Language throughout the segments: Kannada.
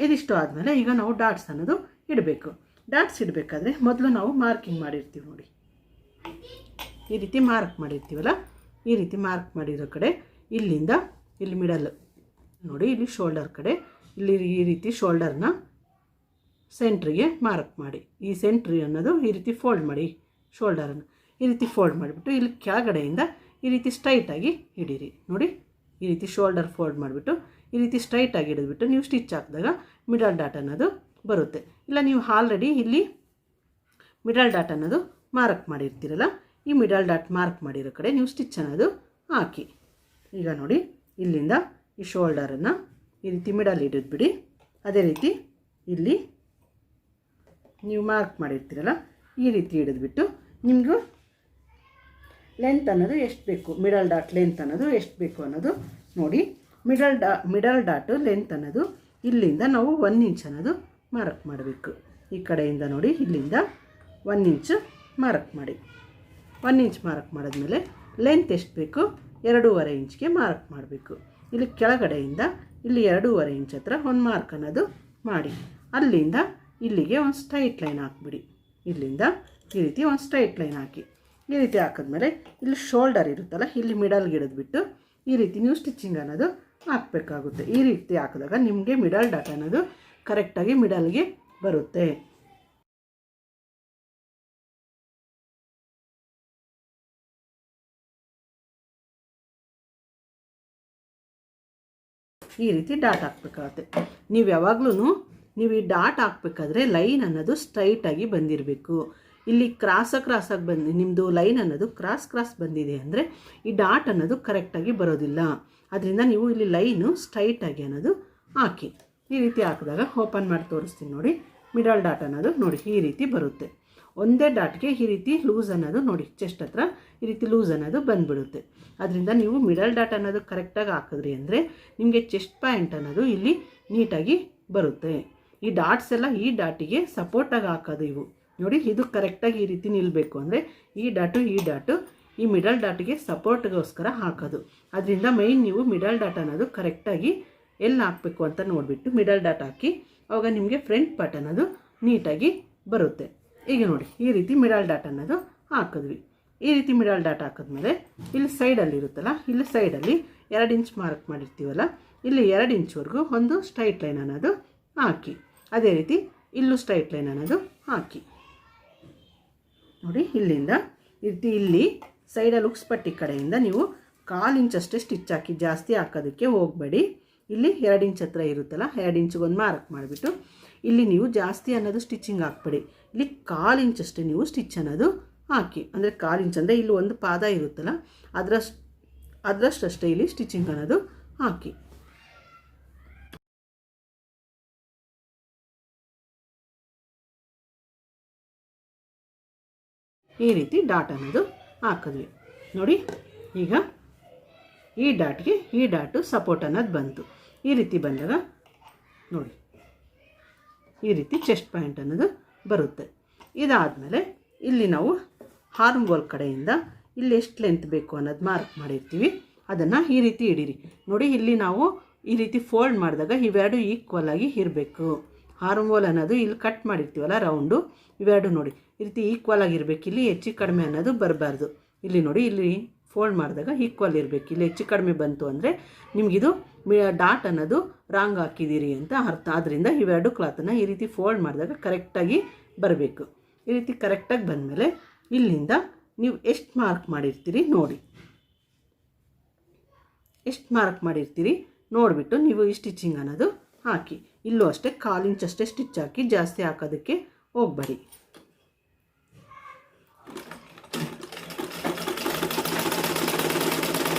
ಇದಿಷ್ಟು ಆದಮೇಲೆ ಈಗ ನಾವು ಡಾಟ್ಸ್ ಅನ್ನೋದು ಇಡಬೇಕು. ಡಾಟ್ಸ್ ಇಡಬೇಕಾದ್ರೆ ಮೊದಲು ನಾವು ಮಾರ್ಕಿಂಗ್ ಮಾಡಿರ್ತೀವಿ ನೋಡಿ, ಈ ರೀತಿ ಮಾರ್ಕ್ ಮಾಡಿರ್ತೀವಲ್ಲ, ಈ ರೀತಿ ಮಾರ್ಕ್ ಮಾಡಿರೋ ಕಡೆ ಇಲ್ಲಿಂದ ಇಲ್ಲಿ ಮಿಡಲ್ ನೋಡಿ, ಇಲ್ಲಿ ಶೋಲ್ಡರ್ ಕಡೆ ಇಲ್ಲಿ ಈ ರೀತಿ ಶೋಲ್ಡರ್ನ ಸೆಂಟ್ರಿಗೆ ಮಾರ್ಕ್ ಮಾಡಿ, ಈ ಸೆಂಟ್ರಿ ಅನ್ನೋದು ಈ ರೀತಿ ಫೋಲ್ಡ್ ಮಾಡಿ, ಶೋಲ್ಡರನ್ನು ಈ ರೀತಿ ಫೋಲ್ಡ್ ಮಾಡಿಬಿಟ್ಟು ಇಲ್ಲಿ ಕೆಳಗಡೆಯಿಂದ ಈ ರೀತಿ ಸ್ಟ್ರೈಟಾಗಿ ಹಿಡೀರಿ ನೋಡಿ. ಈ ರೀತಿ ಶೋಲ್ಡರ್ ಫೋಲ್ಡ್ ಮಾಡಿಬಿಟ್ಟು ಈ ರೀತಿ ಸ್ಟ್ರೈಟಾಗಿ ಹಿಡಿದ್ಬಿಟ್ಟು ನೀವು ಸ್ಟಿಚ್ ಹಾಕಿದಾಗ ಮಿಡಲ್ ಡಾಟ್ ಅನ್ನೋದು ಬರುತ್ತೆ. ಇಲ್ಲ ನೀವು ಆಲ್ರೆಡಿ ಇಲ್ಲಿ ಮಿಡಲ್ ಡಾಟ್ ಅನ್ನೋದು ಮಾರ್ಕ್ ಮಾಡಿರ್ತೀರಲ್ಲ, ಈ ಮಿಡಲ್ ಡಾಟ್ ಮಾರ್ಕ್ ಮಾಡಿರೋ ಕಡೆ ನೀವು ಸ್ಟಿಚ್ ಅನ್ನೋದು ಹಾಕಿ. ಈಗ ನೋಡಿ ಇಲ್ಲಿಂದ ಈ ಶೋಲ್ಡರನ್ನು ಈ ರೀತಿ ಮಿಡಲ್ ಹಿಡಿದ್ಬಿಡಿ. ಅದೇ ರೀತಿ ಇಲ್ಲಿ ನೀವು ಮಾರ್ಕ್ ಮಾಡಿರ್ತೀರಲ್ಲ, ಈ ರೀತಿ ಹಿಡಿದ್ಬಿಟ್ಟು ನಿಮಗೂ ಲೆಂತ್ ಅನ್ನೋದು ಎಷ್ಟು ಬೇಕು, ಮಿಡಲ್ ಡಾಟ್ ಲೆಂತ್ ಅನ್ನೋದು ಎಷ್ಟು ಬೇಕು ಅನ್ನೋದು ನೋಡಿ. ಮಿಡಲ್ ಡಾಟು ಲೆಂತ್ ಅನ್ನೋದು ಇಲ್ಲಿಂದ ನಾವು 1 ಇಂಚ್ ಅನ್ನೋದು ಮಾರ್ಕ್ ಮಾಡಬೇಕು. ಈ ಕಡೆಯಿಂದ ನೋಡಿ ಇಲ್ಲಿಂದ 1 ಇಂಚ್ ಮಾರ್ಕ್ ಮಾಡಿ. 1 ಇಂಚ್ ಮಾರ್ಕ್ ಮಾಡಿದ್ಮೇಲೆ ಲೆಂತ್ ಎಷ್ಟು ಬೇಕು 2.5 ಇಂಚ್ಗೆ ಮಾರ್ಕ್ ಮಾಡಬೇಕು. ಇಲ್ಲಿ ಕೆಳಗಡೆಯಿಂದ ಇಲ್ಲಿ 2.5 ಇಂಚ್ ಹತ್ರ ಒಂದು ಮಾರ್ಕ್ ಅನ್ನೋದು ಮಾಡಿ, ಅಲ್ಲಿಂದ ಇಲ್ಲಿಗೆ ಒಂದು ಸ್ಟ್ರೈಟ್ ಲೈನ್ ಹಾಕ್ಬಿಡಿ. ಇಲ್ಲಿಂದ ಈ ರೀತಿ ಒಂದು ಸ್ಟ್ರೈಟ್ ಲೈನ್ ಹಾಕಿ. ಈ ರೀತಿ ಹಾಕಿದ್ಮೇಲೆ ಇಲ್ಲಿ ಶೋಲ್ಡರ್ ಇರುತ್ತಲ್ಲ, ಇಲ್ಲಿ ಮಿಡಲ್ಗೆ ಹಿಡಿದ್ಬಿಟ್ಟು ಈ ರೀತಿ ನೀವು ಸ್ಟಿಚಿಂಗ್ ಅನ್ನೋದು ಹಾಕಬೇಕಾಗುತ್ತೆ. ಈ ರೀತಿ ಹಾಕಿದಾಗ ನಿಮಗೆ ಮಿಡಲ್ ಡಾಟ್ ಅನ್ನೋದು ಕರೆಕ್ಟಾಗಿ ಮಿಡಲ್ಗೆ ಬರುತ್ತೆ. ಈ ರೀತಿ ಡಾಟ್ ಹಾಕಬೇಕಾಗುತ್ತೆ. ನೀವು ಯಾವಾಗಲೂ ನೀವು ಈ ಡಾಟ್ ಹಾಕಬೇಕಾದ್ರೆ ಲೈನ್ ಅನ್ನೋದು ಸ್ಟ್ರೈಟಾಗಿ ಬಂದಿರಬೇಕು. ಇಲ್ಲಿ ಕ್ರಾಸಾಗಿ ಬಂದು ನಿಮ್ಮದು ಲೈನ್ ಅನ್ನೋದು ಕ್ರಾಸ್ ಬಂದಿದೆ ಅಂದರೆ ಈ ಡಾಟ್ ಅನ್ನೋದು ಕರೆಕ್ಟಾಗಿ ಬರೋದಿಲ್ಲ. ಅದರಿಂದ ನೀವು ಇಲ್ಲಿ ಲೈನು ಸ್ಟ್ರೈಟಾಗಿ ಅನ್ನೋದು ಹಾಕಿ. ಈ ರೀತಿ ಹಾಕಿದಾಗ ಓಪನ್ ಮಾಡಿ ತೋರಿಸ್ತೀನಿ ನೋಡಿ. ಮಿಡಲ್ ಡಾಟ್ ಅನ್ನೋದು ನೋಡಿ ಈ ರೀತಿ ಬರುತ್ತೆ. ಒಂದೇ ಡಾಟ್ಗೆ ಈ ರೀತಿ ಲೂಸ್ ಅನ್ನೋದು ನೋಡಿ, ಚೆಸ್ಟ್ ಹತ್ರ ಈ ರೀತಿ ಲೂಸ್ ಅನ್ನೋದು ಬಂದುಬಿಡುತ್ತೆ. ಅದರಿಂದ ನೀವು ಮಿಡಲ್ ಡಾಟ್ ಅನ್ನೋದು ಕರೆಕ್ಟಾಗಿ ಹಾಕಿದ್ರಿ ಅಂದರೆ ನಿಮಗೆ ಚೆಸ್ಟ್ ಪಾಯಿಂಟ್ ಅನ್ನೋದು ಇಲ್ಲಿ ನೀಟಾಗಿ ಬರುತ್ತೆ. ಈ ಡಾಟ್ಸ್ ಎಲ್ಲ ಈ ಡಾಟಿಗೆ ಸಪೋರ್ಟಾಗಿ ಹಾಕೋದು ಇವು ನೋಡಿ. ಇದು ಕರೆಕ್ಟಾಗಿ ಈ ರೀತಿ ನಿಲ್ಲಬೇಕು ಅಂದರೆ ಈ ಡಾಟು ಈ ಮಿಡಲ್ ಡಾಟಿಗೆ ಸಪೋರ್ಟ್ಗೋಸ್ಕರ ಹಾಕೋದು. ಅದರಿಂದ ಮೈನ್ ನೀವು ಮಿಡಲ್ ಡಾಟ್ ಅನ್ನೋದು ಕರೆಕ್ಟಾಗಿ ಎಲ್ಲಿ ಹಾಕಬೇಕು ಅಂತ ನೋಡಿಬಿಟ್ಟು ಮಿಡಲ್ ಡಾಟ್ ಹಾಕಿ, ಆವಾಗ ನಿಮಗೆ ಫ್ರಂಟ್ ಪಾರ್ಟ್ ಅನ್ನೋದು ನೀಟಾಗಿ ಬರುತ್ತೆ. ಈಗ ನೋಡಿ ಈ ರೀತಿ ಮಿಡಲ್ ಡಾಟ್ ಅನ್ನೋದು ಹಾಕಿದ್ವಿ. ಈ ರೀತಿ ಮಿಡಲ್ ಡಾಟ್ ಹಾಕಿದ್ಮೇಲೆ ಇಲ್ಲಿ ಸೈಡಲ್ಲಿ ಇರುತ್ತಲ್ಲ, ಇಲ್ಲಿ ಸೈಡಲ್ಲಿ 2 ಇಂಚ್ ಮಾರ್ಕ್ ಮಾಡಿರ್ತೀವಲ್ಲ, ಇಲ್ಲಿ 2 ಇಂಚ್ವರೆಗೂ ಒಂದು ಸ್ಟ್ರೈಟ್ ಲೈನ್ ಅನ್ನೋದು ಹಾಕಿ. ಅದೇ ರೀತಿ ಇಲ್ಲೂ ಸ್ಟ್ರೈಟ್ ಲೈನ್ ಅನ್ನೋದು ಹಾಕಿ ನೋಡಿ. ಇಲ್ಲಿಂದ ಇಲ್ಲಿ ಸೈಡಲ್ಲಿ ಉಕ್ಸ್ ಪಟ್ಟಿ ಕಡೆಯಿಂದ ನೀವು 1/4 ಇಂಚ್ ಅಷ್ಟೇ ಸ್ಟಿಚ್ ಹಾಕಿ, ಜಾಸ್ತಿ ಹಾಕೋದಕ್ಕೆ ಹೋಗಬೇಡಿ. ಇಲ್ಲಿ 2 ಇಂಚ್ ಹತ್ರ ಇರುತ್ತಲ್ಲ, 2 ಇಂಚಿಗೆ ಒಂದು ಮಾರ್ಕ್ ಮಾಡಿಬಿಟ್ಟು ಇಲ್ಲಿ ನೀವು ಜಾಸ್ತಿ ಅನ್ನೋದು ಸ್ಟಿಚಿಂಗ್ ಹಾಕ್ಬೇಡಿ. ಇಲ್ಲಿ 1/4 ಇಂಚ್ ಅಷ್ಟೇ ನೀವು ಸ್ಟಿಚ್ ಅನ್ನೋದು ಹಾಕಿ. ಅಂದರೆ 1/4 ಇಂಚ್ ಅಂದರೆ ಇಲ್ಲಿ ಒಂದು ಪಾದ ಇರುತ್ತಲ್ಲ, ಅದರಷ್ಟೇ ಇಲ್ಲಿ ಸ್ಟಿಚಿಂಗ್ ಅನ್ನೋದು ಹಾಕಿ. ಈ ರೀತಿ ಡಾಟ್ ಅನ್ನೋದು ಹಾಕಿದ್ವಿ ನೋಡಿ. ಈಗ ಈ ಡಾಟ್ಗೆ ಈ ಡಾಟು ಸಪೋರ್ಟ್ ಅನ್ನೋದು ಬಂತು. ಈ ರೀತಿ ಬಂದಾಗ ನೋಡಿ ಈ ರೀತಿ ಚೆಸ್ಟ್ ಪಾಯಿಂಟ್ ಅನ್ನೋದು ಬರುತ್ತೆ. ಇದಾದಮೇಲೆ ಇಲ್ಲಿ ನಾವು ಆರ್ಮ್ ಹೋಲ್ ಕಡೆಯಿಂದ ಇಲ್ಲಿ ಎಷ್ಟು ಲೆಂತ್ ಬೇಕು ಅನ್ನೋದು ಮಾರ್ಕ್ ಮಾಡಿರ್ತೀವಿ, ಅದನ್ನು ಈ ರೀತಿ ಹಿಡೀರಿ ನೋಡಿ. ಇಲ್ಲಿ ನಾವು ಈ ರೀತಿ ಫೋಲ್ಡ್ ಮಾಡಿದಾಗ ಇವೆರಡು ಈಕ್ವಲ್ ಆಗಿ ಇರಬೇಕು. ಆರ್ಮ್ ಹೋಲ್ ಅನ್ನೋದು ಇಲ್ಲಿ ಕಟ್ ಮಾಡಿರ್ತೀವಲ್ಲ ರೌಂಡು, ಇವೆರಡು ನೋಡಿ ಈ ರೀತಿ ಈಕ್ವಲ್ ಆಗಿರಬೇಕು. ಇಲ್ಲಿ ಹೆಚ್ಚು ಕಡಿಮೆ ಅನ್ನೋದು ಬರಬಾರ್ದು. ಇಲ್ಲಿ ನೋಡಿ ಇಲ್ಲಿ ಫೋಲ್ಡ್ ಮಾಡಿದಾಗ ಈಕ್ವಲ್ ಇರಬೇಕು. ಇಲ್ಲಿ ಹೆಚ್ಚು ಕಡಿಮೆ ಬಂತು ಅಂದರೆ ನಿಮಗಿದು ಡಾಟ್ ಅನ್ನೋದು ರಾಂಗ್ ಹಾಕಿದ್ದೀರಿ ಅಂತ ಅರ್ಥ. ಆದ್ದರಿಂದ ಇವೆರಡು ಕ್ಲಾತನ್ನು ಈ ರೀತಿ ಫೋಲ್ಡ್ ಮಾಡಿದಾಗ ಕರೆಕ್ಟಾಗಿ ಬರಬೇಕು. ಈ ರೀತಿ ಕರೆಕ್ಟಾಗಿ ಬಂದಮೇಲೆ ಇಲ್ಲಿಂದ ನೀವು ಎಷ್ಟು ಮಾರ್ಕ್ ಮಾಡಿರ್ತೀರಿ ನೋಡಿ, ಎಷ್ಟು ಮಾರ್ಕ್ ಮಾಡಿರ್ತೀರಿ ನೋಡಿಬಿಟ್ಟು ನೀವು ಈ ಸ್ಟಿಚಿಂಗ್ ಅನ್ನೋದು ಹಾಕಿ. ಇಲ್ಲೂ ಅಷ್ಟೇ 1/4 ಇಂಚ್ ಅಷ್ಟೇ ಸ್ಟಿಚ್ ಹಾಕಿ, ಜಾಸ್ತಿ ಹಾಕೋದಕ್ಕೆ ಹೋಗಬೇಡಿ.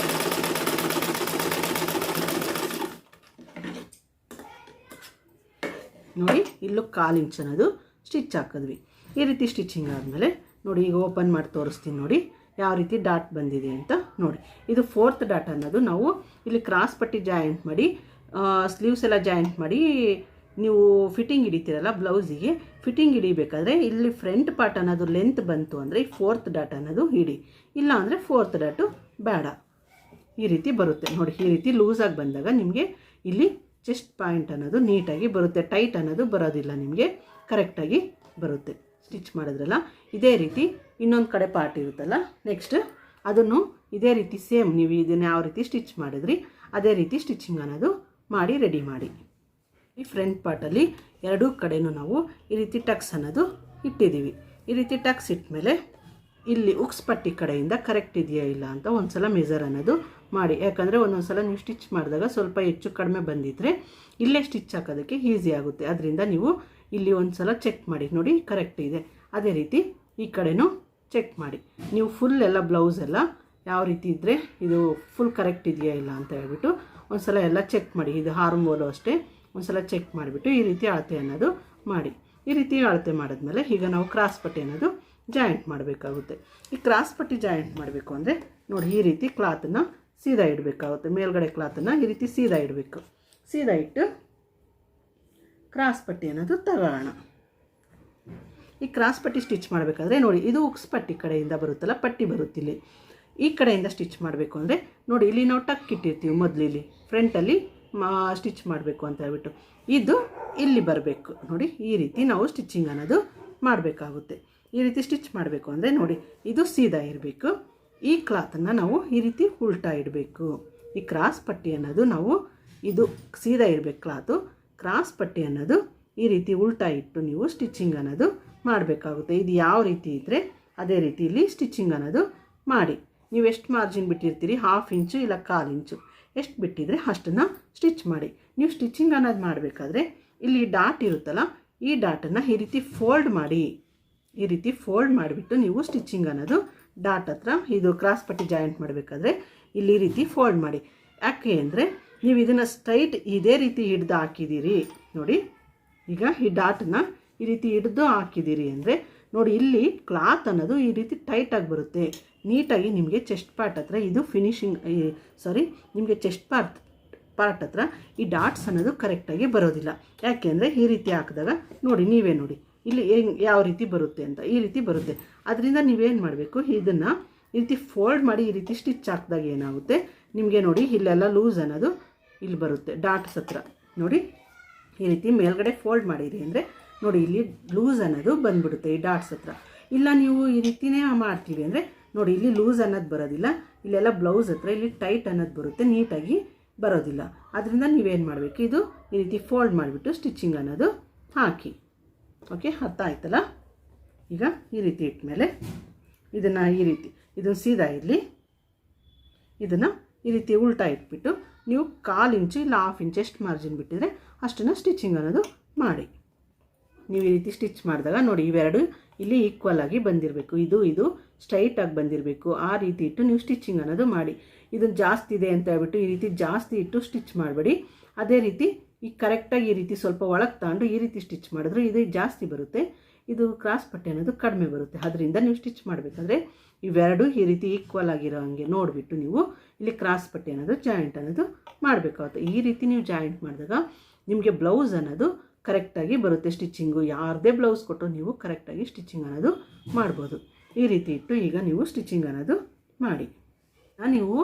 ನೋಡಿ ಇಲ್ಲೂ 1/4 ಇಂಚ್ ಅನ್ನೋದು ಸ್ಟಿಚ್ ಹಾಕಿದ್ವಿ. ಈ ರೀತಿ ಸ್ಟಿಚಿಂಗ್ ಆದಮೇಲೆ ನೋಡಿ ಈಗ ಓಪನ್ ಮಾಡಿ ತೋರಿಸ್ತೀನಿ ನೋಡಿ ಯಾವ ರೀತಿ ಡಾಟ್ ಬಂದಿದೆ ಅಂತ ನೋಡಿ. ಇದು 4th ಡಾಟ್ ಅನ್ನೋದು ನಾವು ಇಲ್ಲಿ ಕ್ರಾಸ್ ಪಟ್ಟಿ ಜಾಯಿಂಟ್ ಮಾಡಿ ಸ್ಲೀವ್ಸ್ ಎಲ್ಲ ಜಾಯಿಂಟ್ ಮಾಡಿ ನೀವು ಫಿಟ್ಟಿಂಗ್ ಹಿಡಿತೀರಲ್ಲ ಬ್ಲೌಸಿಗೆ, ಫಿಟ್ಟಿಂಗ್ ಹಿಡಿಬೇಕಾದ್ರೆ ಇಲ್ಲಿ ಫ್ರಂಟ್ ಪಾರ್ಟ್ ಅನ್ನೋದು ಲೆಂತ್ ಬಂತು ಅಂದರೆ ಈ 4th ಡಾಟ್ ಅನ್ನೋದು ಹಿಡಿ, ಇಲ್ಲ ಅಂದರೆ 4th ಡಾಟು ಬೇಡ. ಈ ರೀತಿ ಬರುತ್ತೆ ನೋಡಿ. ಈ ರೀತಿ ಲೂಸಾಗಿ ಬಂದಾಗ ನಿಮಗೆ ಇಲ್ಲಿ ಚೆಸ್ಟ್ ಪಾಯಿಂಟ್ ಅನ್ನೋದು ನೀಟಾಗಿ ಬರುತ್ತೆ, ಟೈಟ್ ಅನ್ನೋದು ಬರೋದಿಲ್ಲ, ನಿಮಗೆ ಕರೆಕ್ಟಾಗಿ ಬರುತ್ತೆ ಸ್ಟಿಚ್ ಮಾಡಿದ್ರಲ್ಲ. ಇದೇ ರೀತಿ ಇನ್ನೊಂದು ಕಡೆ ಪಾರ್ಟ್ ಇರುತ್ತಲ್ಲ, ನೆಕ್ಸ್ಟ್ ಅದನ್ನು ಇದೇ ರೀತಿ ಸೇಮ್ ನೀವು ಇದನ್ನು ಯಾವ ರೀತಿ ಸ್ಟಿಚ್ ಮಾಡಿದ್ರಿ ಅದೇ ರೀತಿ ಸ್ಟಿಚಿಂಗ್ ಅನ್ನೋದು ಮಾಡಿ ರೆಡಿ ಮಾಡಿ. ಈ ಫ್ರಂಟ್ ಪಾರ್ಟಲ್ಲಿ ಎರಡೂ ಕಡೆಯೂ ನಾವು ಈ ರೀತಿ ಟಕ್ಸ್ ಅನ್ನೋದು ಇಟ್ಟಿದ್ದೀವಿ. ಈ ರೀತಿ ಟಕ್ಸ್ ಇಟ್ಟ ಮೇಲೆ ಇಲ್ಲಿ ಉಕ್ಸ್ ಪಟ್ಟಿ ಕಡೆಯಿಂದ ಕರೆಕ್ಟ್ ಇದೆಯಾ ಇಲ್ಲ ಅಂತ ಒಂದು ಸಲ ಮೆಜರ್ ಅನ್ನೋದು ಮಾಡಿ. ಯಾಕಂದರೆ ಒಂದೊಂದು ಸಲ ನೀವು ಸ್ಟಿಚ್ ಮಾಡಿದಾಗ ಸ್ವಲ್ಪ ಹೆಚ್ಚು ಕಡಿಮೆ ಬಂದಿದ್ದರೆ ಇಲ್ಲೇ ಸ್ಟಿಚ್ ಹಾಕೋದಕ್ಕೆ ಈಸಿ ಆಗುತ್ತೆ. ಅದರಿಂದ ನೀವು ಇಲ್ಲಿ ಒಂದು ಸಲ ಚೆಕ್ ಮಾಡಿ, ನೋಡಿ ಕರೆಕ್ಟ್ ಇದೆ. ಅದೇ ರೀತಿ ಈ ಕಡೆನೂ ಚೆಕ್ ಮಾಡಿ. ನೀವು ಫುಲ್ ಎಲ್ಲ ಬ್ಲೌಸ್ ಎಲ್ಲ ಯಾವ ರೀತಿ ಇದ್ದರೆ ಇದು ಫುಲ್ ಕರೆಕ್ಟ್ ಇದೆಯಾ ಇಲ್ಲ ಅಂತ ಹೇಳ್ಬಿಟ್ಟು ಒಂದು ಸಲ ಎಲ್ಲ ಚೆಕ್ ಮಾಡಿ. ಇದು ಆರ್ಮ್ ಹೋಲು ಅಷ್ಟೇ ಒಂದು ಸಲ ಚೆಕ್ ಮಾಡಿಬಿಟ್ಟು ಈ ರೀತಿ ಅಳತೆ ಅನ್ನೋದು ಮಾಡಿ. ಈ ರೀತಿ ಅಳತೆ ಮಾಡಿದ್ಮೇಲೆ ಈಗ ನಾವು ಕ್ರಾಸ್ ಪಟ್ಟಿ ಅನ್ನೋದು ಜಾಯಿಂಟ್ ಮಾಡಬೇಕಾಗುತ್ತೆ. ಈ ಕ್ರಾಸ್ ಪಟ್ಟಿ ಜಾಯಿಂಟ್ ಮಾಡಬೇಕು ಅಂದರೆ ನೋಡಿ ಈ ರೀತಿ ಕ್ಲಾತನ್ನು ಸೀದಾ ಇಡಬೇಕಾಗುತ್ತೆ. ಮೇಲ್ಗಡೆ ಕ್ಲಾತನ್ನು ಈ ರೀತಿ ಸೀದಾ ಇಡಬೇಕು. ಸೀದಾ ಇಟ್ಟು ಕ್ರಾಸ್ ಪಟ್ಟಿ ಅನ್ನೋದು ತಗೊಳ್ಳೋಣ. ಈ ಕ್ರಾಸ್ ಪಟ್ಟಿ ಸ್ಟಿಚ್ ಮಾಡಬೇಕಾದ್ರೆ ನೋಡಿ ಇದು ಉಕ್ಸ್ ಪಟ್ಟಿ ಕಡೆಯಿಂದ ಬರುತ್ತಲ್ಲ, ಪಟ್ಟಿ ಬರುತ್ತಿಲ್ಲಿ. ಈ ಕಡೆಯಿಂದ ಸ್ಟಿಚ್ ಮಾಡಬೇಕು ಅಂದರೆ ನೋಡಿ ಇಲ್ಲಿ ನಾವು ಟಕ್ ಇಟ್ಟಿರ್ತೀವಿ ಮೊದಲು, ಇಲ್ಲಿ ಫ್ರಂಟಲ್ಲಿ ಸ್ಟಿಚ್ ಮಾಡಬೇಕು ಅಂತ ಹೇಳ್ಬಿಟ್ಟು ಇದು ಇಲ್ಲಿ ಬರಬೇಕು. ನೋಡಿ ಈ ರೀತಿ ನಾವು ಸ್ಟಿಚಿಂಗ್ ಅನ್ನೋದು ಮಾಡಬೇಕಾಗುತ್ತೆ. ಈ ರೀತಿ ಸ್ಟಿಚ್ ಮಾಡಬೇಕು ಅಂದರೆ ನೋಡಿ ಇದು ಸೀದಾ ಇರಬೇಕು. ಈ ಕ್ಲಾತನ್ನು ನಾವು ಈ ರೀತಿ ಉಲ್ಟಾ ಇಡಬೇಕು. ಈ ಕ್ರಾಸ್ ಪಟ್ಟಿ ಅನ್ನೋದು ನಾವು ಇದು ಸೀದಾ ಇರಬೇಕು ಕ್ಲಾತು. ಕ್ರಾಸ್ ಪಟ್ಟಿ ಅನ್ನೋದು ಈ ರೀತಿ ಉಲ್ಟಾ ಇಟ್ಟು ನೀವು ಸ್ಟಿಚಿಂಗ್ ಅನ್ನೋದು ಮಾಡಬೇಕಾಗುತ್ತೆ. ಇದು ಯಾವ ರೀತಿ ಇದ್ದರೆ ಅದೇ ರೀತಿ ಇಲ್ಲಿ ಸ್ಟಿಚಿಂಗ್ ಅನ್ನೋದು ಮಾಡಿ. ನೀವು ಎಷ್ಟು ಮಾರ್ಜಿನ್ ಬಿಟ್ಟಿರ್ತೀರಿ, 1/2 ಇಂಚು ಇಲ್ಲ 1/4 ಇಂಚು ಎಷ್ಟು ಬಿಟ್ಟಿದ್ರೆ ಅಷ್ಟನ್ನು ಸ್ಟಿಚ್ ಮಾಡಿ. ನೀವು ಸ್ಟಿಚಿಂಗ್ ಅನ್ನೋದು ಮಾಡಬೇಕಾದ್ರೆ ಇಲ್ಲಿ ಡಾಟ್ ಇರುತ್ತಲ್ಲ, ಈ ಡಾಟನ್ನು ಈ ರೀತಿ ಫೋಲ್ಡ್ ಮಾಡಿ. ಈ ರೀತಿ ಫೋಲ್ಡ್ ಮಾಡಿಬಿಟ್ಟು ನೀವು ಸ್ಟಿಚಿಂಗ್ ಅನ್ನೋದು ಡಾಟ್ ಹತ್ರ ಇದು ಕ್ರಾಸ್ ಪಟ್ಟಿ ಜಾಯಿಂಟ್ ಮಾಡಬೇಕಾದ್ರೆ ಇಲ್ಲಿ ಈ ರೀತಿ ಫೋಲ್ಡ್ ಮಾಡಿ. ಯಾಕೆ ಅಂದರೆ ನೀವು ಇದನ್ನು ಸ್ಟ್ರೈಟ್ ಇದೇ ರೀತಿ ಹಿಡ್ದು ಹಾಕಿದ್ದೀರಿ ನೋಡಿ, ಈಗ ಈ ಡಾಟನ್ನು ಈ ರೀತಿ ಹಿಡ್ದು ಹಾಕಿದ್ದೀರಿ ಅಂದರೆ ನೋಡಿ ಇಲ್ಲಿ ಕ್ಲಾತ್ ಅನ್ನೋದು ಈ ರೀತಿ ಟೈಟಾಗಿ ಬರುತ್ತೆ. ನೀಟಾಗಿ ನಿಮಗೆ ಚೆಸ್ಟ್ ಪಾರ್ಟ್ ಹತ್ರ ಇದು ಫಿನಿಶಿಂಗ್ ನಿಮಗೆ ಚೆಸ್ಟ್ ಪಾರ್ಟ್ ಹತ್ರ ಈ ಡಾಟ್ಸ್ ಅನ್ನೋದು ಕರೆಕ್ಟಾಗಿ ಬರೋದಿಲ್ಲ. ಯಾಕೆ ಅಂದರೆ ಈ ರೀತಿ ಹಾಕಿದಾಗ ನೋಡಿ ನೀವೇ ನೋಡಿ ಇಲ್ಲಿ ಯಾವ ರೀತಿ ಬರುತ್ತೆ ಅಂತ, ಈ ರೀತಿ ಬರುತ್ತೆ. ಅದರಿಂದ ನೀವೇನು ಮಾಡಬೇಕು, ಇದನ್ನು ಈ ರೀತಿ ಫೋಲ್ಡ್ ಮಾಡಿ ಈ ರೀತಿ ಸ್ಟಿಚ್ ಹಾಕಿದಾಗ ಏನಾಗುತ್ತೆ ನಿಮಗೆ ನೋಡಿ ಇಲ್ಲೆಲ್ಲ ಲೂಸ್ ಅನ್ನೋದು ಇಲ್ಲಿ ಬರುತ್ತೆ ಡಾಟ್ಸ್ ಹತ್ರ. ನೋಡಿ ಈ ರೀತಿ ಮೇಲ್ಗಡೆ ಫೋಲ್ಡ್ ಮಾಡಿರಿ ಅಂದರೆ ನೋಡಿ ಇಲ್ಲಿ ಲೂಸ್ ಅನ್ನೋದು ಬಂದುಬಿಡುತ್ತೆ ಈ ಡಾಟ್ಸ್ ಹತ್ರ. ಇಲ್ಲ ನೀವು ಈ ರೀತಿಯೇ ಮಾಡ್ತೀವಿ ಅಂದರೆ ನೋಡಿ ಇಲ್ಲಿ ಲೂಸ್ ಅನ್ನೋದು ಬರೋದಿಲ್ಲ, ಇಲ್ಲೆಲ್ಲ ಬ್ಲೌಸ್ ಹತ್ರ ಇಲ್ಲಿ ಟೈಟ್ ಅನ್ನೋದು ಬರುತ್ತೆ, ನೀಟಾಗಿ ಬರೋದಿಲ್ಲ. ಅದರಿಂದ ನೀವೇನು ಮಾಡಬೇಕು, ಇದು ಈ ರೀತಿ ಫೋಲ್ಡ್ ಮಾಡಿಬಿಟ್ಟು ಸ್ಟಿಚಿಂಗ್ ಅನ್ನೋದು ಹಾಕಿ. ಓಕೆ, ಅರ್ಥ ಆಯ್ತಲ್ಲ? ಈಗ ಈ ರೀತಿ ಇಟ್ಮೇಲೆ ಇದನ್ನು ಈ ರೀತಿ ಇದನ್ನು ಸೀದಾ ಇರಲಿ, ಇದನ್ನು ಈ ರೀತಿ ಉಲ್ಟಾ ಇಟ್ಬಿಟ್ಟು ನೀವು 1/4 ಇಂಚು ಇಲ್ಲ 1/2 ಇಂಚು ಎಷ್ಟು ಮಾರ್ಜಿನ್ ಬಿಟ್ಟಿದ್ರೆ ಅಷ್ಟನ್ನು ಸ್ಟಿಚಿಂಗ್ ಅನ್ನೋದು ಮಾಡಿ. ನೀವು ಈ ರೀತಿ ಸ್ಟಿಚ್ ಮಾಡಿದಾಗ ನೋಡಿ ಇವೆರಡು ಇಲ್ಲಿ ಈಕ್ವಲ್ ಆಗಿ ಬಂದಿರಬೇಕು, ಇದು ಸ್ಟ್ರೈಟಾಗಿ ಬಂದಿರಬೇಕು. ಆ ರೀತಿ ಇಟ್ಟು ನೀವು ಸ್ಟಿಚಿಂಗ್ ಅನ್ನೋದು ಮಾಡಿ. ಇದು ಜಾಸ್ತಿ ಇದೆ ಅಂತ ಹೇಳ್ಬಿಟ್ಟು ಈ ರೀತಿ ಜಾಸ್ತಿ ಇಟ್ಟು ಸ್ಟಿಚ್ ಮಾಡಬೇಡಿ. ಅದೇ ರೀತಿ ಈ ಕರೆಕ್ಟಾಗಿ ಈ ರೀತಿ ಸ್ವಲ್ಪ ಒಳಗೆ ತಗೊಂಡು ಈ ರೀತಿ ಸ್ಟಿಚ್ ಮಾಡಿದ್ರೆ ಇದು ಜಾಸ್ತಿ ಬರುತ್ತೆ, ಇದು ಕ್ರಾಸ್ ಪಟ್ಟಿ ಅನ್ನೋದು ಕಡಿಮೆ ಬರುತ್ತೆ. ಅದರಿಂದ ನೀವು ಸ್ಟಿಚ್ ಮಾಡಬೇಕಾದ್ರೆ ಇವೆರಡು ಈ ರೀತಿ ಈಕ್ವಲ್ ಆಗಿರೋ ಹಂಗೆ ನೋಡಿಬಿಟ್ಟು ನೀವು ಇಲ್ಲಿ ಕ್ರಾಸ್ ಪಟ್ಟಿ ಅನ್ನೋದು ಜಾಯಿಂಟ್ ಅನ್ನೋದು ಮಾಡಬೇಕಾಗುತ್ತೆ. ಈ ರೀತಿ ನೀವು ಜಾಯಿಂಟ್ ಮಾಡಿದಾಗ ನಿಮಗೆ ಬ್ಲೌಸ್ ಅನ್ನೋದು ಕರೆಕ್ಟಾಗಿ ಬರುತ್ತೆ. ಸ್ಟಿಚಿಂಗು ಯಾರದೇ ಬ್ಲೌಸ್ ಕೊಟ್ಟು ನೀವು ಕರೆಕ್ಟಾಗಿ ಸ್ಟಿಚಿಂಗ್ ಅನ್ನೋದು ಮಾಡ್ಬೋದು. ಈ ರೀತಿ ಇಟ್ಟು ಈಗ ನೀವು ಸ್ಟಿಚಿಂಗ್ ಅನ್ನೋದು ಮಾಡಿ. ನೀವು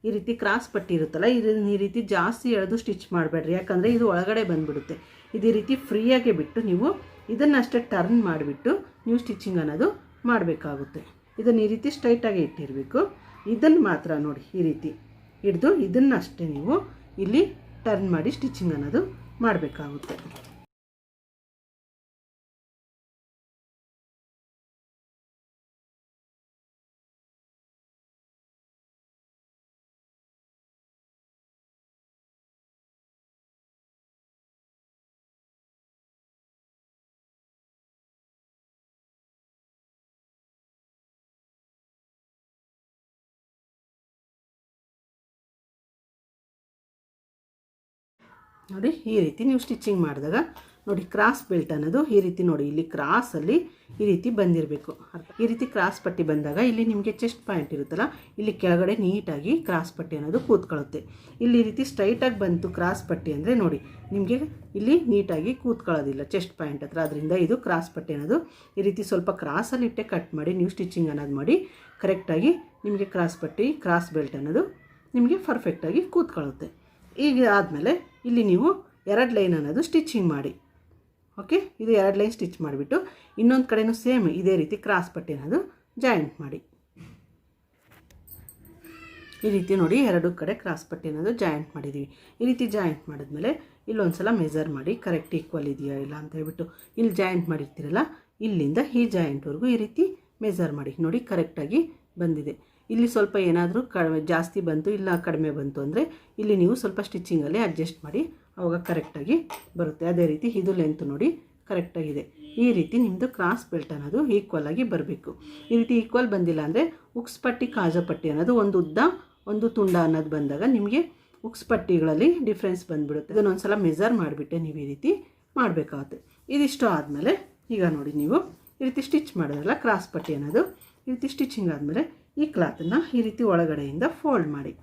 ಈ ರೀತಿ ಕ್ರಾಸ್ ಪಟ್ಟಿ ಇರುತ್ತಲ್ಲ, ಇದನ್ನು ಈ ರೀತಿ ಜಾಸ್ತಿ ಎಳೆದು ಸ್ಟಿಚ್ ಮಾಡಬೇಡ್ರಿ, ಯಾಕಂದರೆ ಇದು ಒಳಗಡೆ ಬಂದುಬಿಡುತ್ತೆ. ಇದು ಈ ರೀತಿ ಫ್ರೀಯಾಗಿ ಬಿಟ್ಟು ನೀವು ಇದನ್ನಷ್ಟೇ ಟರ್ನ್ ಮಾಡಿಬಿಟ್ಟು ನೀವು ಸ್ಟಿಚಿಂಗ್ ಅನ್ನೋದು ಮಾಡಬೇಕಾಗುತ್ತೆ. ಇದನ್ನು ಈ ರೀತಿ ಸ್ಟ್ರೈಟಾಗಿ ಇಟ್ಟಿರಬೇಕು. ಇದನ್ನು ಮಾತ್ರ ನೋಡಿ ಈ ರೀತಿ ಹಿಡಿದು ಇದನ್ನಷ್ಟೇ ನೀವು ಇಲ್ಲಿ ಟರ್ನ್ ಮಾಡಿ ಸ್ಟಿಚಿಂಗ್ ಅನ್ನೋದು ಮಾಡಬೇಕಾಗುತ್ತೆ. ನೋಡಿ ಈ ರೀತಿ ನೀವು ಸ್ಟಿಚಿಂಗ್ ಮಾಡಿದಾಗ ನೋಡಿ ಕ್ರಾಸ್ ಬೆಲ್ಟ್ ಅನ್ನೋದು ಈ ರೀತಿ ನೋಡಿ ಇಲ್ಲಿ ಕ್ರಾಸಲ್ಲಿ ಈ ರೀತಿ ಬಂದಿರಬೇಕು. ಈ ರೀತಿ ಕ್ರಾಸ್ ಪಟ್ಟಿ ಬಂದಾಗ ಇಲ್ಲಿ ನಿಮಗೆ ಚೆಸ್ಟ್ ಪಾಯಿಂಟ್ ಇರುತ್ತಲ್ಲ, ಇಲ್ಲಿ ಕೆಳಗಡೆ ನೀಟಾಗಿ ಕ್ರಾಸ್ ಪಟ್ಟಿ ಅನ್ನೋದು ಕೂತ್ಕೊಳ್ಳುತ್ತೆ. ಇಲ್ಲಿ ಈ ರೀತಿ ಸ್ಟ್ರೈಟಾಗಿ ಬಂತು ಕ್ರಾಸ್ ಪಟ್ಟಿ ಅಂದರೆ ನೋಡಿ ನಿಮಗೆ ಇಲ್ಲಿ ನೀಟಾಗಿ ಕೂತ್ಕೊಳ್ಳೋದಿಲ್ಲ ಚೆಸ್ಟ್ ಪಾಯಿಂಟ್ ಹತ್ರ. ಅದರಿಂದ ಇದು ಕ್ರಾಸ್ ಪಟ್ಟಿ ಅನ್ನೋದು ಈ ರೀತಿ ಸ್ವಲ್ಪ ಕ್ರಾಸಲ್ಲಿ ಇಟ್ಟೆ ಕಟ್ ಮಾಡಿ ನೀವು ಸ್ಟಿಚಿಂಗ್ ಅನ್ನೋದು ಮಾಡಿ ಕರೆಕ್ಟಾಗಿ ನಿಮಗೆ ಕ್ರಾಸ್ ಪಟ್ಟಿ ಕ್ರಾಸ್ ಬೆಲ್ಟ್ ಅನ್ನೋದು ನಿಮಗೆ ಪರ್ಫೆಕ್ಟಾಗಿ ಕೂತ್ಕೊಳ್ಳುತ್ತೆ. ಈಗ ಆದಮೇಲೆ ಇಲ್ಲಿ ನೀವು 2 ಲೈನ್ ಅನ್ನೋದು ಸ್ಟಿಚಿಂಗ್ ಮಾಡಿ. ಓಕೆ, ಇದು 2 ಲೈನ್ ಸ್ಟಿಚ್ ಮಾಡಿಬಿಟ್ಟು ಇನ್ನೊಂದು ಕಡೆಯೂ ಸೇಮ್ ಇದೇ ರೀತಿ ಕ್ರಾಸ್ ಪಟ್ಟಿ ಅನ್ನೋದು ಜಾಯಿಂಟ್ ಮಾಡಿ. ಈ ರೀತಿ ನೋಡಿ 2 ಕಡೆ ಕ್ರಾಸ್ ಪಟ್ಟಿ ಅನ್ನೋದು ಜಾಯಿಂಟ್ ಮಾಡಿದ್ದೀವಿ. ಈ ರೀತಿ ಜಾಯಿಂಟ್ ಮಾಡಿದ್ಮೇಲೆ ಇಲ್ಲೊಂದು ಸಲ ಮೆಜರ್ ಮಾಡಿ ಕರೆಕ್ಟ್ ಈಕ್ವಲ್ ಇದೆಯಾ ಇಲ್ಲ ಅಂತ ಹೇಳ್ಬಿಟ್ಟು ಇಲ್ಲಿ ಜಾಯಿಂಟ್ ಮಾಡಿರ್ತೀರಲ್ಲ ಇಲ್ಲಿಂದ ಈ ಜಾಯಿಂಟ್ವರೆಗೂ ಈ ರೀತಿ ಮೆಜರ್ ಮಾಡಿ. ನೋಡಿ ಕರೆಕ್ಟಾಗಿ ಬಂದಿದೆ. ಇಲ್ಲಿ ಸ್ವಲ್ಪ ಏನಾದರೂ ಜಾಸ್ತಿ ಬಂತು ಇಲ್ಲ ಕಡಿಮೆ ಬಂತು ಅಂದರೆ ಇಲ್ಲಿ ನೀವು ಸ್ವಲ್ಪ ಸ್ಟಿಚಿಂಗಲ್ಲಿ ಅಡ್ಜಸ್ಟ್ ಮಾಡಿ, ಆವಾಗ ಕರೆಕ್ಟಾಗಿ ಬರುತ್ತೆ. ಅದೇ ರೀತಿ ಇದು ಲೆಂತ್ ನೋಡಿ ಕರೆಕ್ಟಾಗಿದೆ. ಈ ರೀತಿ ನಿಮ್ಮದು ಕ್ರಾಸ್ ಬೆಲ್ಟ್ ಅನ್ನೋದು ಈಕ್ವಲ್ ಆಗಿ ಬರಬೇಕು. ಈ ರೀತಿ ಈಕ್ವಲ್ ಬಂದಿಲ್ಲ ಅಂದರೆ ಉಕ್ಸ್ ಪಟ್ಟಿ ಕಾಜಾ ಪಟ್ಟಿ ಅನ್ನೋದು ಒಂದು ಉದ್ದ ಒಂದು ತುಂಡ ಅನ್ನೋದು ಬಂದಾಗ ನಿಮಗೆ ಉಕ್ಸ್ ಪಟ್ಟಿಗಳಲ್ಲಿ ಡಿಫ್ರೆನ್ಸ್ ಬಂದುಬಿಡುತ್ತೆ. ಇದನ್ನೊಂದು ಸಲ ಮೆಜರ್ ಮಾಡಿಬಿಟ್ಟೆ ನೀವು ಈ ರೀತಿ ಮಾಡಬೇಕಾಗುತ್ತೆ. ಇದಿಷ್ಟು ಆದಮೇಲೆ ಈಗ ನೋಡಿ ನೀವು ಈ ರೀತಿ ಸ್ಟಿಚ್ ಮಾಡಿದ್ರಲ್ಲ ಕ್ರಾಸ್ ಪಟ್ಟಿ ಅನ್ನೋದು, ಈ ರೀತಿ ಸ್ಟಿಚಿಂಗ್ ಆದಮೇಲೆ ಈ ಕ್ಲಾತನ್ನು ಈ ರೀತಿ ಒಳಗಡೆಯಿಂದ ಫೋಲ್ಡ್ ಮಾಡಿ.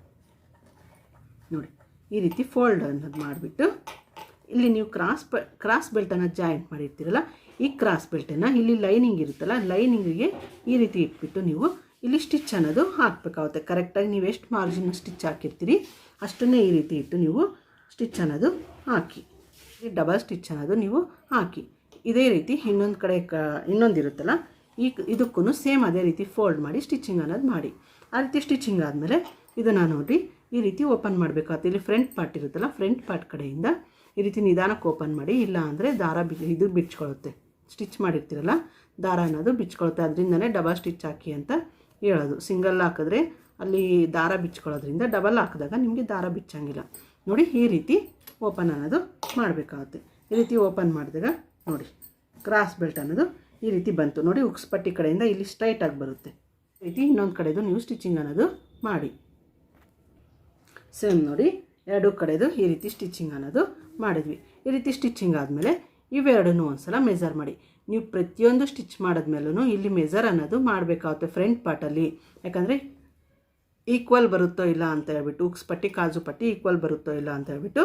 ನೋಡಿ ಈ ರೀತಿ ಫೋಲ್ಡ್ ಅನ್ನೋದು ಮಾಡಿಬಿಟ್ಟು ಇಲ್ಲಿ ನೀವು ಕ್ರಾಸ್ ಬೆಲ್ಟನ್ನು ಜಾಯಿಂಟ್ ಮಾಡಿರ್ತೀರಲ್ಲ ಈ ಕ್ರಾಸ್ ಬೆಲ್ಟನ್ನು ಇಲ್ಲಿ ಲೈನಿಂಗ್ ಇರುತ್ತಲ್ಲ ಲೈನಿಂಗಿಗೆ ಈ ರೀತಿ ಇಟ್ಬಿಟ್ಟು ನೀವು ಇಲ್ಲಿ ಸ್ಟಿಚ್ ಅನ್ನೋದು ಹಾಕಬೇಕಾಗುತ್ತೆ. ಕರೆಕ್ಟಾಗಿ ನೀವು ಎಷ್ಟು ಮಾರ್ಜಿನ್ ಸ್ಟಿಚ್ ಹಾಕಿರ್ತೀರಿ ಅಷ್ಟನ್ನೇ ಈ ರೀತಿ ಇಟ್ಟು ನೀವು ಸ್ಟಿಚ್ ಅನ್ನೋದು ಹಾಕಿ. ಡಬಲ್ ಸ್ಟಿಚ್ ಅನ್ನೋದು ನೀವು ಹಾಕಿ. ಇದೇ ರೀತಿ ಇನ್ನೊಂದು ಕಡೆ ಇನ್ನೊಂದಿರುತ್ತಲ್ಲ ಇದಕ್ಕೂ ಸೇಮ್ ಅದೇ ರೀತಿ ಫೋಲ್ಡ್ ಮಾಡಿ ಸ್ಟಿಚಿಂಗ್ ಅನ್ನೋದು ಮಾಡಿ. ಆ ರೀತಿ ಸ್ಟಿಚಿಂಗ್ ಆದಮೇಲೆ ಇದನ್ನು ನೋಡಿ ಈ ರೀತಿ ಓಪನ್ ಮಾಡಬೇಕಾಗುತ್ತೆ. ಇಲ್ಲಿ ಫ್ರಂಟ್ ಪಾರ್ಟ್ ಇರುತ್ತಲ್ಲ ಫ್ರಂಟ್ ಪಾರ್ಟ್ ಕಡೆಯಿಂದ ಈ ರೀತಿ ನಿಧಾನಕ್ಕೆ ಓಪನ್ ಮಾಡಿ, ಇಲ್ಲ ಅಂದರೆ ದಾರ ಇದು ಬಿಚ್ಕೊಳ್ಳುತ್ತೆ. ಸ್ಟಿಚ್ ಮಾಡಿರ್ತೀರಲ್ಲ ದಾರ ಅನ್ನೋದು ಬಿಚ್ಕೊಳ್ಳುತ್ತೆ. ಅದರಿಂದನೇ ಡಬಲ್ ಸ್ಟಿಚ್ ಹಾಕಿ ಅಂತ ಹೇಳೋದು. ಸಿಂಗಲ್ ಹಾಕಿದ್ರೆ ಅಲ್ಲಿ ದಾರ ಬಿಚ್ಕೊಳ್ಳೋದ್ರಿಂದ ಡಬಲ್ ಹಾಕಿದಾಗ ನಿಮಗೆ ದಾರ ಬಿಚ್ಚಂಗಿಲ್ಲ. ನೋಡಿ ಈ ರೀತಿ ಓಪನ್ ಅನ್ನೋದು ಮಾಡಬೇಕಾಗುತ್ತೆ. ಈ ರೀತಿ ಓಪನ್ ಮಾಡಿದಾಗ ನೋಡಿ ಕ್ರಾಸ್ ಬೆಲ್ಟ್ ಅನ್ನೋದು ಈ ರೀತಿ ಬಂತು. ನೋಡಿ ಉಕ್ಸ್ ಪಟ್ಟಿ ಕಡೆಯಿಂದ ಇಲ್ಲಿ ಸ್ಟ್ರೈಟಾಗಿ ಬರುತ್ತೆ. ಈ ರೀತಿ ಇನ್ನೊಂದು ಕಡೆದು ನೀವು ಸ್ಟಿಚಿಂಗ್ ಅನ್ನೋದು ಮಾಡಿ. ಸೇಮ್ ನೋಡಿ 2 ಕಡೆದು ಈ ರೀತಿ ಸ್ಟಿಚಿಂಗ್ ಅನ್ನೋದು ಮಾಡಿದ್ವಿ. ಈ ರೀತಿ ಸ್ಟಿಚಿಂಗ್ ಆದಮೇಲೆ ಇವೆರಡನ್ನೂ ಒಂದು ಸಲ ಮೆಜರ್ ಮಾಡಿ. ನೀವು ಪ್ರತಿಯೊಂದು ಸ್ಟಿಚ್ ಮಾಡಿದ್ಮೇಲೂ ಇಲ್ಲಿ ಮೆಜರ್ ಅನ್ನೋದು ಮಾಡಬೇಕಾಗುತ್ತೆ ಫ್ರಂಟ್ ಪಾರ್ಟಲ್ಲಿ. ಯಾಕಂದರೆ ಈಕ್ವಲ್ ಬರುತ್ತೋ ಇಲ್ಲ ಅಂತ ಹೇಳ್ಬಿಟ್ಟು ಉಕ್ಸ್ ಪಟ್ಟಿ ಕಾಜು ಪಟ್ಟಿ ಈಕ್ವಲ್ ಬರುತ್ತೋ ಇಲ್ಲ ಅಂತ ಹೇಳ್ಬಿಟ್ಟು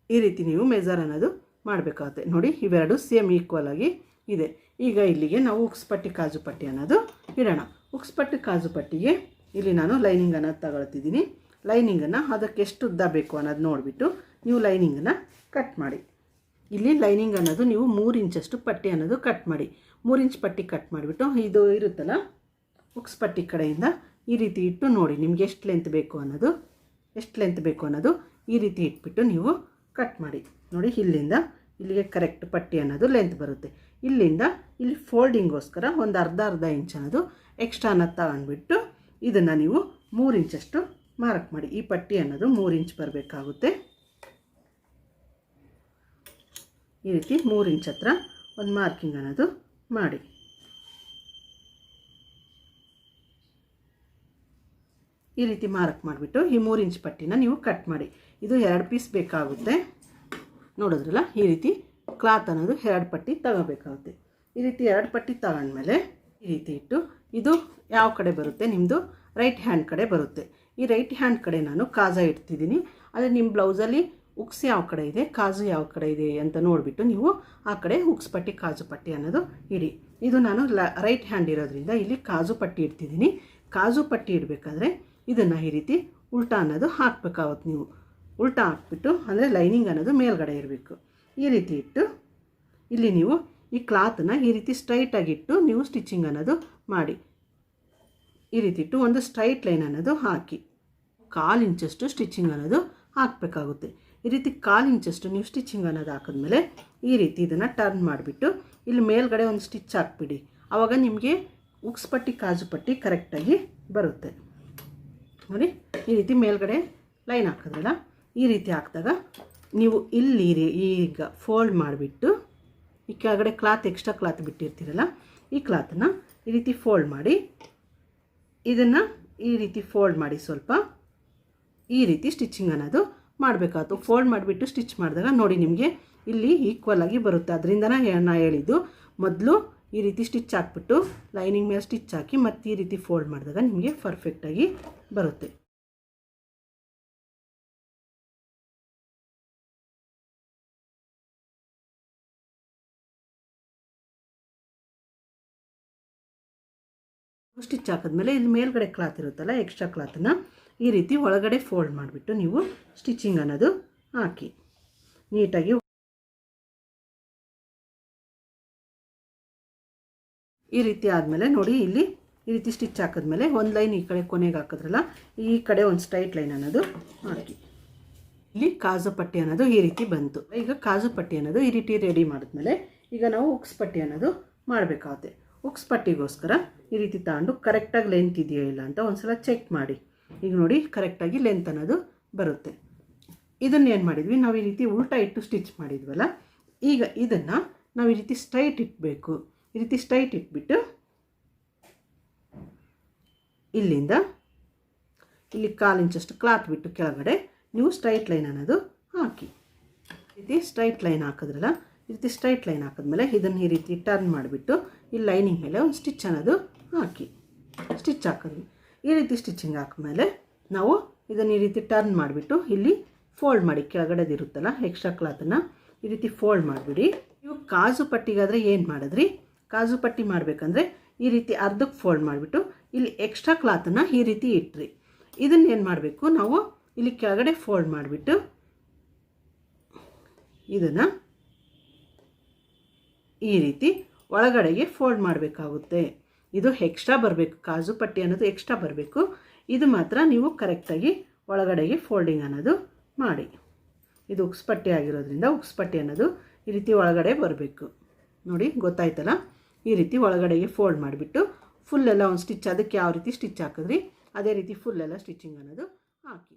ಈ ರೀತಿ ನೀವು ಮೆಜರ್ ಅನ್ನೋದು ಮಾಡಬೇಕಾಗುತ್ತೆ. ನೋಡಿ ಇವೆರಡು ಸೇಮ್ ಈಕ್ವಲ್ ಆಗಿ ಇದೆ. ಈಗ ಇಲ್ಲಿಗೆ ನಾವು ಉಕ್ಸ್ ಪಟ್ಟಿ ಕಾಜು ಪಟ್ಟಿ ಅನ್ನೋದು ಇಡೋಣ. ಉಕ್ಸ್ ಪಟ್ಟಿ ಕಾಜು ಪಟ್ಟಿಗೆ ಇಲ್ಲಿ ನಾನು ಲೈನಿಂಗ್ ಅನ್ನೋದು ತಗೊಳ್ತಿದ್ದೀನಿ. ಲೈನಿಂಗನ್ನು ಅದಕ್ಕೆ ಎಷ್ಟು ಉದ್ದ ಬೇಕು ಅನ್ನೋದು ನೋಡಿಬಿಟ್ಟು ನೀವು ಲೈನಿಂಗನ್ನು ಕಟ್ ಮಾಡಿ. ಇಲ್ಲಿ ಲೈನಿಂಗ್ ಅನ್ನೋದು ನೀವು 3 ಇಂಚಷ್ಟು ಪಟ್ಟಿ ಅನ್ನೋದು ಕಟ್ ಮಾಡಿ. 3 ಇಂಚ್ ಪಟ್ಟಿ ಕಟ್ ಮಾಡಿಬಿಟ್ಟು ಇದು ಇರುತ್ತಲ್ಲ ಉಕ್ಸ್ ಪಟ್ಟಿ ಕಡೆಯಿಂದ ಈ ರೀತಿ ಇಟ್ಟು ನೋಡಿ ನಿಮ್ಗೆ ಎಷ್ಟು ಲೆಂತ್ ಬೇಕು ಅನ್ನೋದು ಈ ರೀತಿ ಇಟ್ಬಿಟ್ಟು ನೀವು ಕಟ್ ಮಾಡಿ. ನೋಡಿ ಇಲ್ಲಿಂದ ಇಲ್ಲಿಗೆ ಕರೆಕ್ಟ್ ಪಟ್ಟಿ ಅನ್ನೋದು ಲೆಂತ್ ಬರುತ್ತೆ. ಇಲ್ಲಿಂದ ಇಲ್ಲಿ ಫೋಲ್ಡಿಂಗೋಸ್ಕರ ಒಂದು ಅರ್ಧ ಇಂಚ್ ಅನ್ನೋದು ಎಕ್ಸ್ಟ್ರಾ ಅನ್ನೋದು ತಗೊಂಡ್ಬಿಟ್ಟು ಇದನ್ನು ನೀವು 3 ಇಂಚಷ್ಟು ಮಾರ್ಕ್ ಮಾಡಿ. ಈ ಪಟ್ಟಿ ಅನ್ನೋದು 3 ಇಂಚ್ ಬರಬೇಕಾಗುತ್ತೆ. ಈ ರೀತಿ 3 ಇಂಚ್ ಹತ್ರ ಒಂದು ಮಾರ್ಕಿಂಗ್ ಅನ್ನೋದು ಮಾಡಿ. ಈ ರೀತಿ ಮಾರ್ಕ್ ಮಾಡಿಬಿಟ್ಟು ಈ 3 ಇಂಚ್ ಪಟ್ಟಿನ ನೀವು ಕಟ್ ಮಾಡಿ. ಇದು 2 ಪೀಸ್ ಬೇಕಾಗುತ್ತೆ. ನೋಡಿದ್ರಲ್ಲ ಈ ರೀತಿ ಕ್ಲಾತ್ ಅನ್ನೋದು 2 ಪಟ್ಟಿ ತಗೋಬೇಕಾಗುತ್ತೆ. ಈ ರೀತಿ 2 ಪಟ್ಟಿ ತಗೊಂಡ್ಮೇಲೆ ಈ ರೀತಿ ಇಟ್ಟು ಇದು ಯಾವ ಕಡೆ ಬರುತ್ತೆ ನಿಮ್ಮದು ರೈಟ್ ಹ್ಯಾಂಡ್ ಕಡೆ ಬರುತ್ತೆ. ಈ ರೈಟ್ ಹ್ಯಾಂಡ್ ಕಡೆ ನಾನು ಕಾಜಾ ಇಡ್ತಿದ್ದೀನಿ. ಆದರೆ ನಿಮ್ಮ ಬ್ಲೌಸಲ್ಲಿ ಉಕ್ಸ್ ಯಾವ ಕಡೆ ಇದೆ ಕಾಜು ಯಾವ ಕಡೆ ಇದೆ ಅಂತ ನೋಡಿಬಿಟ್ಟು ನೀವು ಆ ಕಡೆ ಉಕ್ಸ್ ಪಟ್ಟಿ ಕಾಜು ಪಟ್ಟಿ ಅನ್ನೋದು ಇಡಿ. ಇದು ನಾನು ರೈಟ್ ಹ್ಯಾಂಡ್ ಇರೋದ್ರಿಂದ ಇಲ್ಲಿ ಕಾಜು ಪಟ್ಟಿ ಇಡ್ತಿದ್ದೀನಿ. ಕಾಜು ಪಟ್ಟಿ ಇಡಬೇಕಾದ್ರೆ ಇದನ್ನು ಈ ರೀತಿ ಉಲ್ಟಾ ಅನ್ನೋದು ಹಾಕಬೇಕಾಗುತ್ತೆ. ನೀವು ಉಲ್ಟಾ ಹಾಕ್ಬಿಟ್ಟು ಅಂದರೆ ಲೈನಿಂಗ್ ಅನ್ನೋದು ಮೇಲ್ಗಡೆ ಇರಬೇಕು. ಈ ರೀತಿ ಇಟ್ಟು ಇಲ್ಲಿ ನೀವು ಈ ಕ್ಲಾತನ್ನು ಈ ರೀತಿ ಸ್ಟ್ರೈಟಾಗಿಟ್ಟು ನೀವು ಸ್ಟಿಚಿಂಗ್ ಅನ್ನೋದು ಮಾಡಿ. ಈ ರೀತಿ ಇಟ್ಟು ಒಂದು ಸ್ಟ್ರೈಟ್ ಲೈನ್ ಅನ್ನೋದು ಹಾಕಿ 1/4 ಇಂಚಷ್ಟು ಸ್ಟಿಚಿಂಗ್ ಅನ್ನೋದು ಹಾಕಬೇಕಾಗುತ್ತೆ. ಈ ರೀತಿ 1/4 ಇಂಚಷ್ಟು ನೀವು ಸ್ಟಿಚಿಂಗ್ ಅನ್ನೋದು ಹಾಕಿದ್ಮೇಲೆ ಈ ರೀತಿ ಇದನ್ನು ಟರ್ನ್ ಮಾಡಿಬಿಟ್ಟು ಇಲ್ಲಿ ಮೇಲ್ಗಡೆ ಒಂದು ಸ್ಟಿಚ್ ಹಾಕ್ಬಿಡಿ. ಆವಾಗ ನಿಮಗೆ ಉಕ್ಸ್ ಪಟ್ಟಿ ಕಾಜು ಪಟ್ಟಿ ಕರೆಕ್ಟಾಗಿ ಬರುತ್ತೆ. ನೋಡಿ ಈ ರೀತಿ ಮೇಲ್ಗಡೆ ಲೈನ್ ಹಾಕಿದ್ರಲ್ಲ ಈ ರೀತಿ ಹಾಕಿದಾಗ ನೀವು ಇಲ್ಲಿ ಈಗ ಫೋಲ್ಡ್ ಮಾಡಿಬಿಟ್ಟು ಈ ಕೆಳಗಡೆ ಕ್ಲಾತ್ ಎಕ್ಸ್ಟ್ರಾ ಕ್ಲಾತ್ ಬಿಟ್ಟಿರ್ತೀರಲ್ಲ ಈ ಕ್ಲಾತನ್ನು ಈ ರೀತಿ ಫೋಲ್ಡ್ ಮಾಡಿ ಇದನ್ನು ಈ ರೀತಿ ಫೋಲ್ಡ್ ಮಾಡಿ ಸ್ವಲ್ಪ ಈ ರೀತಿ ಸ್ಟಿಚಿಂಗ್ ಅನ್ನೋದು ಮಾಡಬೇಕಾಯ್ತು. ಫೋಲ್ಡ್ ಮಾಡಿಬಿಟ್ಟು ಸ್ಟಿಚ್ ಮಾಡಿದಾಗ ನೋಡಿ ನಿಮಗೆ ಇಲ್ಲಿ ಈಕ್ವಲ್ ಆಗಿ ಬರುತ್ತೆ. ಅದರಿಂದನೇ ನಾನು ಹೇಳಿದ್ದು ಮೊದಲು ಈ ರೀತಿ ಸ್ಟಿಚ್ ಹಾಕ್ಬಿಟ್ಟು ಲೈನಿಂಗ್ ಮೇಲೆ ಸ್ಟಿಚ್ ಹಾಕಿ ಮತ್ತು ಈ ರೀತಿ ಫೋಲ್ಡ್ ಮಾಡಿದಾಗ ನಿಮಗೆ ಪರ್ಫೆಕ್ಟಾಗಿ ಬರುತ್ತೆ. ಸ್ಟಿಚ್ ಹಾಕಿದ್ಮೇಲೆ ಇಲ್ಲಿ ಮೇಲ್ಗಡೆ ಕ್ಲಾತ್ ಇರುತ್ತಲ್ಲ ಎಕ್ಸ್ಟ್ರಾ ಕ್ಲಾತನ್ನು ಈ ರೀತಿ ಒಳಗಡೆ ಫೋಲ್ಡ್ ಮಾಡಿಬಿಟ್ಟು ನೀವು ಸ್ಟಿಚಿಂಗ್ ಅನ್ನೋದು ಹಾಕಿ ನೀಟಾಗಿ. ಈ ರೀತಿ ಆದಮೇಲೆ ನೋಡಿ, ಇಲ್ಲಿ ಈ ರೀತಿ ಸ್ಟಿಚ್ ಹಾಕಿದ್ಮೇಲೆ ಒಂದು ಲೈನ್ ಈ ಕಡೆ ಕೊನೆಗೆ ಹಾಕಿದ್ರಲ್ಲ, ಈ ಕಡೆ ಒಂದು ಸ್ಟ್ರೈಟ್ ಲೈನ್ ಅನ್ನೋದು ಹಾಕಿ. ಇಲ್ಲಿ ಕಾಜು ಪಟ್ಟಿ ಅನ್ನೋದು ಈ ರೀತಿ ಬಂತು. ಈಗ ಕಾಜು ಪಟ್ಟಿ ಅನ್ನೋದು ಈ ರೀತಿ ರೆಡಿ ಮಾಡಿದ್ಮೇಲೆ ಈಗ ನಾವು ಉಕ್ಸ್ ಪಟ್ಟಿ ಅನ್ನೋದು ಮಾಡಬೇಕಾಗುತ್ತೆ. ಉಕ್ಸ್ ಪಟ್ಟಿಗೋಸ್ಕರ ಈ ರೀತಿ ತಗೊಂಡು ಕರೆಕ್ಟಾಗಿ ಲೆಂತ್ ಇದೆಯೋ ಇಲ್ಲ ಅಂತ ಒಂದು ಸಲ ಚೆಕ್ ಮಾಡಿ. ಈಗ ನೋಡಿ, ಕರೆಕ್ಟಾಗಿ ಲೆಂತ್ ಅನ್ನೋದು ಬರುತ್ತೆ. ಇದನ್ನು ಏನು ಮಾಡಿದ್ವಿ, ನಾವು ಈ ರೀತಿ ಉಲ್ಟಾ ಇಟ್ಟು ಸ್ಟಿಚ್ ಮಾಡಿದ್ವಲ್ಲ, ಈಗ ಇದನ್ನು ನಾವು ಈ ರೀತಿ ಸ್ಟ್ರೈಟ್ ಇಟ್ಬೇಕು. ಈ ರೀತಿ ಸ್ಟ್ರೈಟ್ ಇಟ್ಬಿಟ್ಟು ಇಲ್ಲಿಂದ ಇಲ್ಲಿ 1/4 ಇಂಚಷ್ಟು ಕ್ಲಾತ್ ಬಿಟ್ಟು ಕೆಳಗಡೆ ನೀವು ಸ್ಟ್ರೈಟ್ ಲೈನ್ ಅನ್ನೋದು ಹಾಕಿ. ಈ ರೀತಿ ಸ್ಟ್ರೈಟ್ ಲೈನ್ ಹಾಕಿದ್ರಲ್ಲ, ಈ ರೀತಿ ಸ್ಟ್ರೈಟ್ ಲೈನ್ ಹಾಕಿದ್ಮೇಲೆ ಇದನ್ನು ಈ ರೀತಿ ಟರ್ನ್ ಮಾಡಿಬಿಟ್ಟು ಈ ಲೈನಿಂಗ್ ಮೇಲೆ ಒಂದು ಸ್ಟಿಚ್ ಅನ್ನೋದು ಹಾಕಿ. ಸ್ಟಿಚ್ ಹಾಕಿದ್ವಿ. ಈ ರೀತಿ ಸ್ಟಿಚಿಂಗ್ ಹಾಕಿದ್ಮೇಲೆ ನಾವು ಇದನ್ನು ಈ ರೀತಿ ಟರ್ನ್ ಮಾಡಿಬಿಟ್ಟು ಇಲ್ಲಿ ಫೋಲ್ಡ್ ಮಾಡಿ, ಕೆಳಗಡೆದಿರುತ್ತಲ್ಲ ಎಕ್ಸ್ಟ್ರಾ ಕ್ಲಾತನ್ನು ಈ ರೀತಿ ಫೋಲ್ಡ್ ಮಾಡಿಬಿಡಿ. ನೀವು ಕಾಜು ಪಟ್ಟಿಗಾದರೆ ಏನು ಮಾಡಿದ್ರಿ, ಕಾಜು ಪಟ್ಟಿ ಮಾಡಬೇಕಂದ್ರೆ ಈ ರೀತಿ ಅರ್ಧಕ್ಕೆ ಫೋಲ್ಡ್ ಮಾಡಿಬಿಟ್ಟು ಇಲ್ಲಿ ಎಕ್ಸ್ಟ್ರಾ ಕ್ಲಾತನ್ನು ಈ ರೀತಿ ಇಟ್ರಿ. ಇದನ್ನು ಏನು ಮಾಡಬೇಕು, ನಾವು ಇಲ್ಲಿ ಕೆಳಗಡೆ ಫೋಲ್ಡ್ ಮಾಡಿಬಿಟ್ಟು ಇದನ್ನು ಈ ರೀತಿ ಒಳಗಡೆಗೆ ಫೋಲ್ಡ್ ಮಾಡಬೇಕಾಗುತ್ತೆ. ಇದು ಎಕ್ಸ್ಟ್ರಾ ಬರಬೇಕು, ಕಾಜು ಪಟ್ಟಿ ಅನ್ನೋದು ಎಕ್ಸ್ಟ್ರಾ ಬರಬೇಕು. ಇದು ಮಾತ್ರ ನೀವು ಕರೆಕ್ಟಾಗಿ ಒಳಗಡೆಗೆ ಫೋಲ್ಡಿಂಗ್ ಅನ್ನೋದು ಮಾಡಿ. ಇದು ಉಕ್ಸ್ ಪಟ್ಟಿ ಆಗಿರೋದ್ರಿಂದ ಉಕ್ಸ್ ಪಟ್ಟಿ ಅನ್ನೋದು ಈ ರೀತಿ ಒಳಗಡೆ ಬರಬೇಕು. ನೋಡಿ, ಗೊತ್ತಾಯ್ತಲ್ಲ? ಈ ರೀತಿ ಒಳಗಡೆಗೆ ಫೋಲ್ಡ್ ಮಾಡಿಬಿಟ್ಟು ಫುಲ್ಲೆಲ್ಲ ಒಂದು ಸ್ಟಿಚ್, ಅದಕ್ಕೆ ಯಾವ ರೀತಿ ಸ್ಟಿಚ್ ಹಾಕಿದ್ರಿ ಅದೇ ರೀತಿ ಫುಲ್ಲೆಲ್ಲ ಸ್ಟಿಚಿಂಗ್ ಅನ್ನೋದು ಹಾಕಿ.